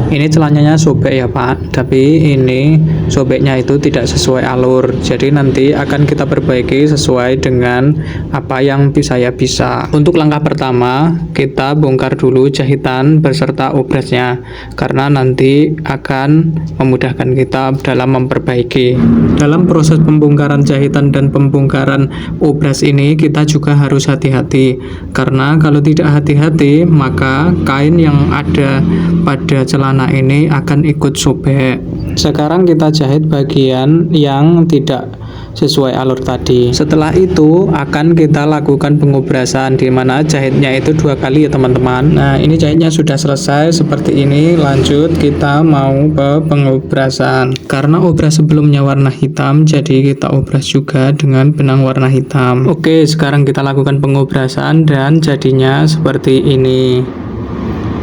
Ini celananya sobek ya Pak, tapi ini sobeknya itu tidak sesuai alur. Jadi nanti akan kita perbaiki sesuai dengan apa yang saya bisa. Untuk langkah pertama, kita bongkar dulu jahitan beserta obrasnya, karena nanti akan memudahkan kita dalam memperbaiki. Dalam proses pembongkaran jahitan dan pembongkaran obras ini kita juga harus hati-hati, karena kalau tidak hati-hati maka kain yang ada pada celana ini akan ikut sobek. Sekarang kita jahit bagian yang tidak sesuai alur tadi. Setelah itu akan kita lakukan pengobrasan, di mana jahitnya itu 2 kali ya teman-teman. Nah, ini jahitnya sudah selesai seperti ini. Lanjut kita mau ke pengobrasan. Karena obras sebelumnya warna hitam, jadi kita obras juga dengan benang warna hitam. Oke, sekarang kita lakukan pengobrasan dan jadinya seperti ini.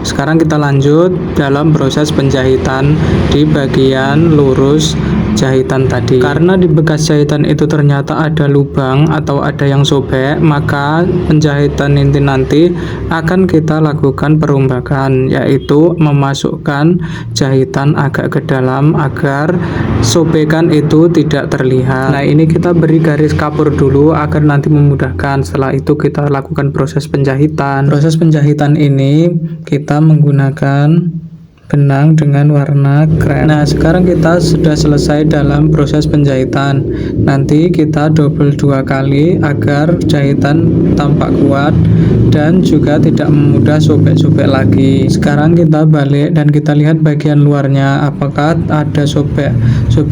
Sekarang kita lanjut dalam proses penjahitan di bagian lurus jahitan tadi. Karena di bekas jahitan itu ternyata ada lubang atau ada yang sobek, maka penjahitan ini nanti akan kita lakukan perombakan, yaitu memasukkan jahitan agak ke dalam agar sobekan itu tidak terlihat. Nah, ini kita beri garis kapur dulu agar nanti memudahkan. Setelah itu kita lakukan proses penjahitan. Proses penjahitan ini kita menggunakan benang dengan warna krem. Nah, sekarang kita sudah selesai dalam proses penjahitan. Nanti kita double 2 kali agar jahitan tampak kuat dan juga tidak mudah sobek-sobek lagi. Sekarang kita balik dan kita lihat bagian luarnya, apakah ada sobek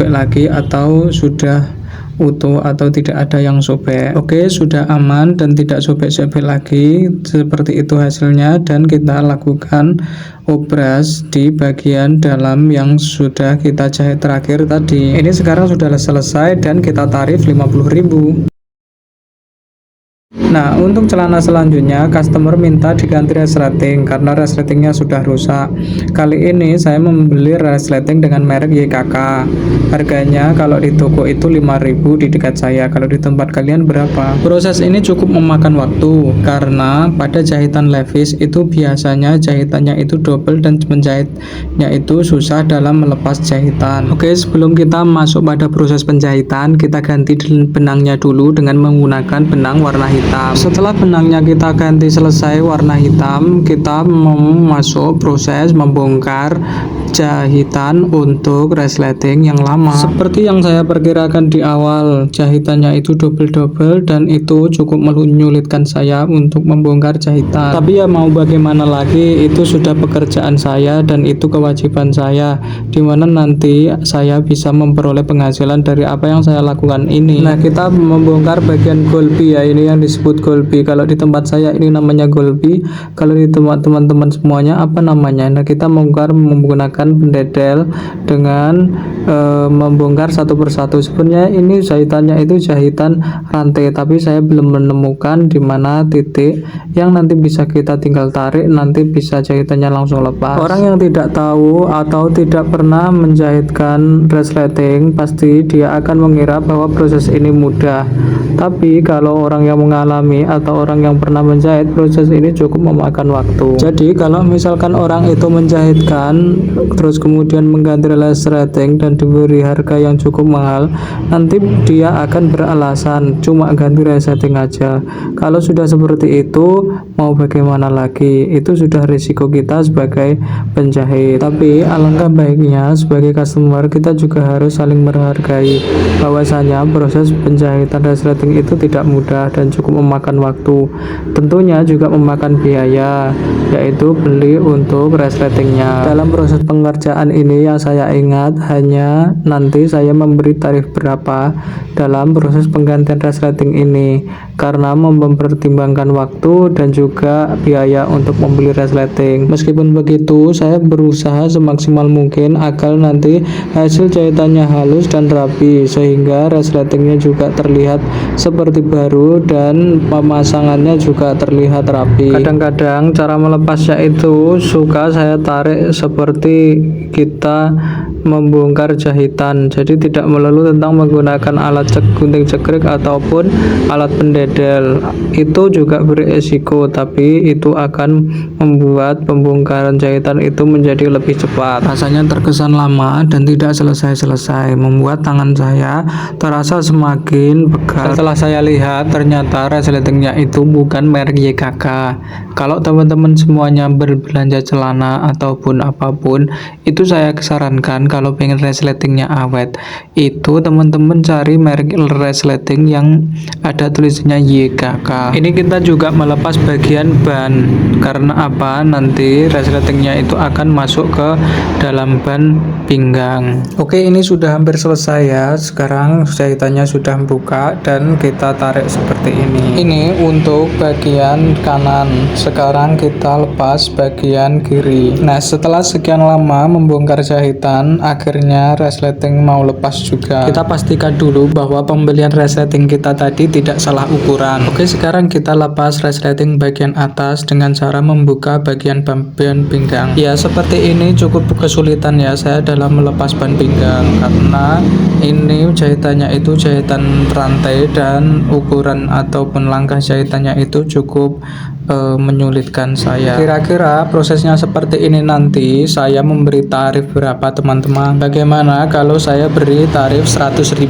lagi atau sudah utuh atau tidak ada yang sobek. Oke, sudah aman dan tidak sobek-sobek lagi. Seperti itu hasilnya, dan kita lakukan obras di bagian dalam yang sudah kita jahit terakhir tadi. Ini sekarang sudah selesai dan kita tarif 50.000. Nah, untuk celana selanjutnya customer minta diganti resleting karena resletingnya sudah rusak. Kali ini saya membeli resleting dengan merek YKK. Harganya kalau di toko itu 5.000 di dekat saya. Kalau di tempat kalian berapa? Proses ini cukup memakan waktu karena pada jahitan levis itu biasanya jahitannya itu double dan menjahitnya itu susah dalam melepas jahitan. Oke, sebelum kita masuk pada proses penjahitan, kita ganti benangnya dulu dengan menggunakan benang warna hitam. Setelah benangnya kita ganti selesai warna hitam, kita masuk proses membongkar jahitan untuk resleting yang lama. Seperti yang saya perkirakan di awal, jahitannya itu double-double dan itu cukup menyulitkan saya untuk membongkar jahitan. Tapi ya mau bagaimana lagi, itu sudah pekerjaan saya dan itu kewajiban saya, dimana nanti saya bisa memperoleh penghasilan dari apa yang saya lakukan ini. Nah, kita membongkar bagian golbi ya, ini yang disebut golbi. Kalau di tempat saya ini namanya golbi, kalau di tempat teman-teman semuanya apa namanya? Nah, kita membongkar menggunakan pendedel dengan membongkar satu persatu. Sebenarnya ini jahitannya itu jahitan rantai, tapi saya belum menemukan di mana titik yang nanti bisa kita tinggal tarik, nanti bisa jahitannya langsung lepas. Orang yang tidak tahu atau tidak pernah menjahitkan resleting, pasti dia akan mengira bahwa proses ini mudah. Tapi kalau orang yang mengalami atau orang yang pernah menjahit, proses ini cukup memakan waktu. Jadi kalau misalkan orang itu menjahitkan terus kemudian mengganti resleting dan diberi harga yang cukup mahal, nanti dia akan beralasan cuma ganti resleting aja. Kalau sudah seperti itu, mau bagaimana lagi? Itu sudah risiko kita sebagai penjahit. Tapi alangkah baiknya sebagai customer kita juga harus saling menghargai bahwasanya proses penjahitan resleting itu tidak mudah dan cukup memakan waktu. Tentunya juga memakan biaya, yaitu beli untuk resletingnya. Dalam proses pengerjaan ini yang saya ingat hanya nanti saya memberi tarif berapa dalam proses penggantian resleting ini, karena mempertimbangkan waktu dan juga biaya untuk membeli resleting. Meskipun begitu, saya berusaha semaksimal mungkin agar nanti hasil jahitannya halus dan rapi, sehingga resletingnya juga terlihat seperti baru dan dan pemasangannya juga terlihat rapi. Kadang-kadang cara melepasnya itu suka saya tarik seperti kita membongkar jahitan, jadi tidak melulu tentang menggunakan alat gunting cekrek ataupun alat pendedel. Itu juga beresiko, tapi itu akan membuat pembongkaran jahitan itu menjadi lebih cepat. Rasanya terkesan lama dan tidak selesai-selesai, membuat tangan saya terasa semakin pegal. Setelah saya lihat, ternyata resletingnya itu bukan merek YKK. Kalau teman-teman semuanya berbelanja celana ataupun apapun, itu saya sarankan kalau pengen resletingnya awet, itu teman-teman cari merek resleting yang ada tulisannya YKK. Ini kita juga melepas bagian ban, karena apa? Nanti resletingnya itu akan masuk ke dalam ban pinggang. Oke, ini sudah hampir selesai ya. Sekarang jahitannya sudah buka dan kita tarik seperti ini. Ini untuk bagian kanan. Sekarang kita lepas bagian kiri. Nah, setelah sekian lama membongkar jahitan, akhirnya resleting mau lepas juga. Kita pastikan dulu bahwa pembelian resleting kita tadi tidak salah ukuran. Oke, sekarang kita lepas resleting bagian atas dengan cara membuka bagian ban pinggang. Ya, seperti ini cukup kesulitan ya saya dalam melepas ban pinggang, karena ini jahitannya itu jahitan rantai dan ukuran ataupun langkah jahitannya itu cukup menyulitkan saya. Kira-kira prosesnya seperti ini nanti saya memberi tarif berapa teman-teman? Bagaimana kalau saya beri tarif 100.000?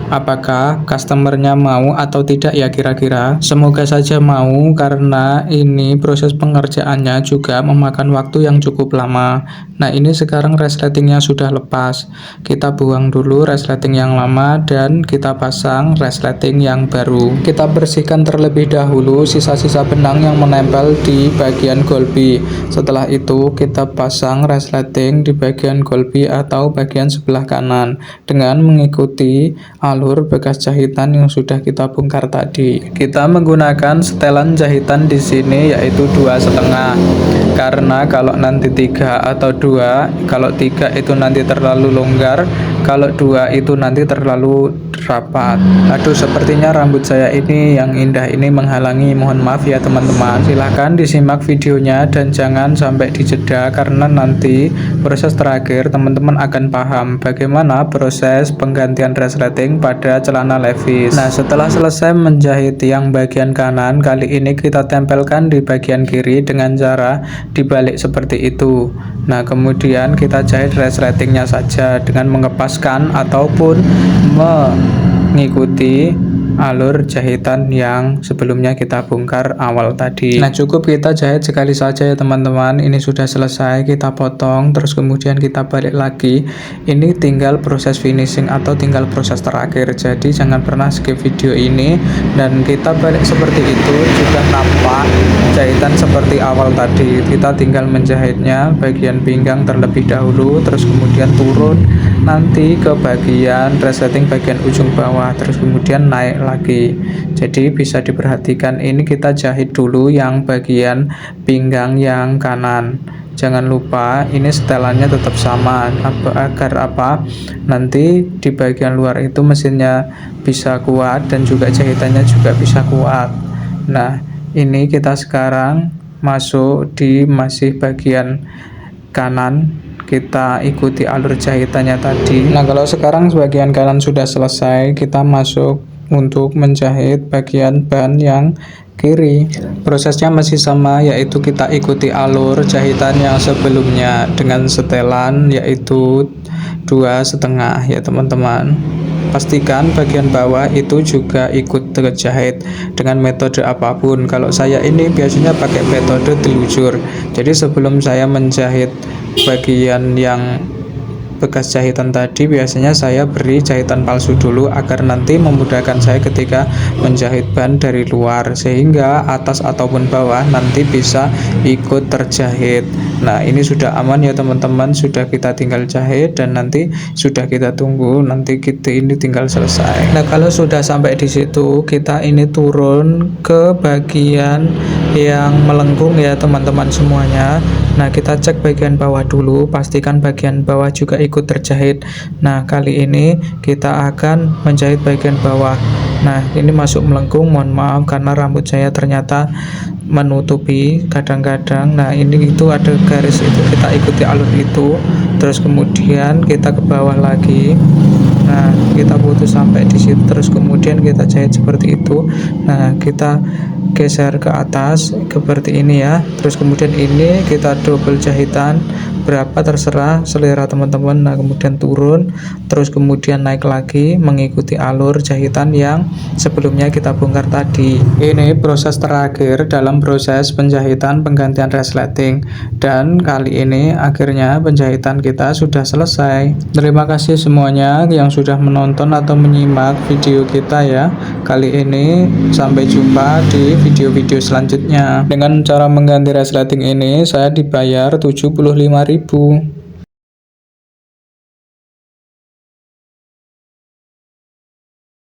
Apakah customernya mau atau tidak ya kira-kira? Semoga saja mau, karena ini proses pengerjaannya juga memakan waktu yang cukup lama. Nah, ini sekarang resletingnya sudah lepas. Kita buang dulu resleting yang lama dan kita pasang resleting yang baru. Kita bersihkan terlebih dahulu sisa-sisa benang yang menempel di bagian golbi. Setelah itu kita pasang resleting di bagian golbi atau bagian sebelah kanan dengan mengikuti alur bekas jahitan yang sudah kita bongkar tadi. Kita menggunakan setelan jahitan di sini yaitu 2,5, karena kalau nanti 3 atau 2, kalau 3 itu nanti terlalu longgar, kalau 2 itu nanti terlalu rapat. Aduh, sepertinya rambut saya ini yang indah ini menghalangi, mohon maaf ya teman-teman. Silahkan disimak videonya dan jangan sampai dijeda, karena nanti proses terakhir teman-teman akan paham bagaimana proses penggantian resleting pada celana levis. Nah, setelah selesai menjahit yang bagian kanan, kali ini kita tempelkan di bagian kiri dengan cara dibalik seperti itu. Nah, kemudian kita jahit resletingnya saja dengan mengepaskan ataupun mengikuti alur jahitan yang sebelumnya kita bongkar awal tadi. Nah, cukup kita jahit sekali saja ya teman-teman. Ini sudah selesai, kita potong terus kemudian kita balik lagi. Ini tinggal proses finishing atau tinggal proses terakhir, jadi jangan pernah skip video ini. Dan kita balik seperti itu, juga nampak jahitan seperti awal tadi. Kita tinggal menjahitnya bagian pinggang terlebih dahulu, terus kemudian turun nanti ke bagian resleting bagian ujung bawah, terus kemudian naik lagi. Jadi bisa diperhatikan, ini kita jahit dulu yang bagian pinggang yang kanan. Jangan lupa ini setelannya tetap sama agar apa? Nanti di bagian luar itu mesinnya bisa kuat dan juga jahitannya juga bisa kuat. Nah, ini kita sekarang masuk di masih bagian kanan, kita ikuti alur jahitannya tadi. Nah, kalau sekarang bagian kanan sudah selesai, kita masuk untuk menjahit bagian ban yang kiri. Prosesnya masih sama, yaitu kita ikuti alur jahitan yang sebelumnya dengan setelan yaitu 2,5 ya teman-teman. Pastikan bagian bawah itu juga ikut terjahit dengan metode apapun. Kalau saya ini biasanya pakai metode telujur. Jadi sebelum saya menjahit bagian yang bekas jahitan tadi, biasanya saya beri jahitan palsu dulu agar nanti memudahkan saya ketika menjahit ban dari luar, sehingga atas ataupun bawah nanti bisa ikut terjahit. Nah, ini sudah aman ya teman-teman, sudah kita tinggal jahit dan nanti sudah kita tunggu nanti kita ini tinggal selesai. Nah, kalau sudah sampai di situ, kita ini turun ke bagian yang melengkung ya teman-teman semuanya. Nah, kita cek bagian bawah dulu, pastikan bagian bawah juga ikut terjahit. Nah, kali ini kita akan menjahit bagian bawah. Nah, ini masuk melengkung, mohon maaf karena rambut saya ternyata menutupi kadang-kadang. Nah, ini itu ada garis itu, kita ikuti alur itu, terus kemudian kita ke bawah lagi. Nah, kita putus sampai di situ, terus kemudian kita jahit seperti itu. Nah, kita geser ke atas seperti ini ya. Terus kemudian ini kita double jahitan berapa terserah selera teman-teman. Nah, kemudian turun, terus kemudian naik lagi mengikuti alur jahitan yang sebelumnya kita bongkar tadi. Ini proses terakhir dalam proses penjahitan penggantian resleting, dan kali ini akhirnya penjahitan kita sudah selesai. Terima kasih semuanya yang sudah menonton atau menyimak video kita ya. Kali ini sampai jumpa di video-video selanjutnya. Dengan cara mengganti resleting ini saya dibayar 75.000.